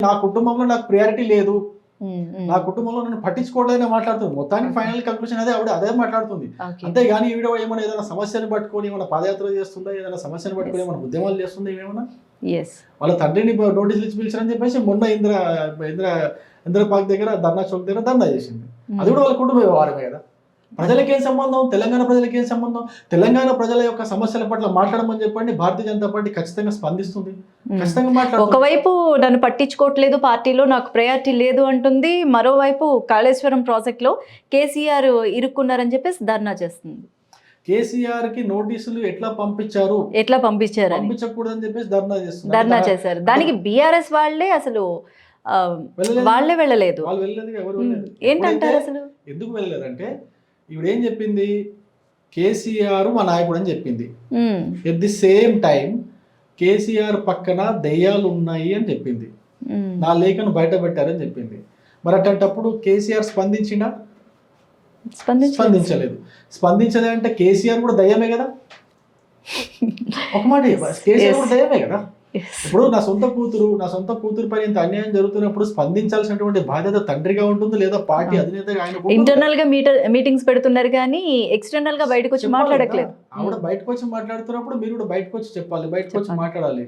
నా కుటుంబంలో నాకు ప్రియారిటీ లేదు, నా కుటుంబంలో నన్ను పట్టించుకోవడమే మాట్లాడుతుంది. మొత్తానికి ఫైనల్ కంక్లూషన్ అదే మాట్లాడుతుంది. అంతేగాని ఈవిడ ఏమైనా ఏదైనా సమస్యను పట్టుకొని ఏమైనా పాదయాత్ర చేస్తుందా, ఏదైనా సమస్యను పట్టుకొని ఏమైనా ఉద్యమాలు చేస్తుందా, ఏమైనా వాళ్ళ తండ్రిని నోటీసులు ఇచ్చి పిలిచారని చెప్పేసి మొన్న ఇందిరా పార్క్ దగ్గర ధర్నా చౌక్ దగ్గర ధర్నా చేసింది. అది కూడా వాళ్ళ కుటుంబ వ్యవహారమే కదా. ప్రజలకేం సంబంధం, తెలంగాణ ప్రజలకేం సంబంధం? తెలంగాణ ప్రజల యొక్క సమస్యల పట్ల మాట్లాడమని చెప్పండి, భారతీయ జనతా పార్టీ ఖచ్చితంగా స్పందిస్తుంది, ఖచ్చితంగా మాట్లాడుతుంది. ఒకవైపు నన్ను పట్టించుకోవట్లేదు, పార్టీలో నాకు ప్రయారిటీ లేదు అంటుంది, మరోవైపు కాళేశ్వరం ప్రాజెక్ట్ లో కేసీఆర్ ఇరుక్కున్నారని చెప్పేసి ధర్నా చేస్తుంది. కేసీఆర్ కి నోటీసులు ఎట్లా పంపించారు పంపించకూడదని చెప్పేసి ధర్నా చేశారు. దానికి బీఆర్ఎస్ వాళ్ళే అసలు వాళ్ళే వెళ్ళలేదు. వాళ్ళు వెళ్ళలేదు, ఎవరు వెళ్ళలేదు. ఏంటంటారు అసలు? ఎందుకు వెళ్ళలేదంటే ఈవిడ ఏం చెప్పింది, కేసీఆర్ మా నాయకుడు అని చెప్పింది. At the same time KCR పక్కన దెయ్యాలు ఉన్నాయి అని చెప్పింది, నా లేఖను బయట పెట్టారని చెప్పింది. మరి అట్లాంటప్పుడు కేసీఆర్ స్పందించలేదు. స్పందించలే అంటే కేసీఆర్ కూడా దయ్యమే కదా. ఒక మాట, కేసీఆర్ కూడా దయ్యమే కదా. ఇప్పుడు నా సొంత కూతురు పైన ఇంత అన్యాయం జరుగుతున్నప్పుడు స్పందించాల్సినటువంటి బాధ్యత తండ్రిగా ఉంటుంది, లేదా పార్టీ అధినేతగా ఆయన. ఇంటర్నల్ గా మీటింగ్స్ పెడుతున్నారు కానీ ఎక్స్టర్నల్ గా బయటకు వచ్చి మాట్లాడట్లేదు. ఆవిడ బయటకు వచ్చి మాట్లాడుతున్నప్పుడు మీరు కూడా బయటకు వచ్చి చెప్పాలి, బయటకు వచ్చి మాట్లాడాలి.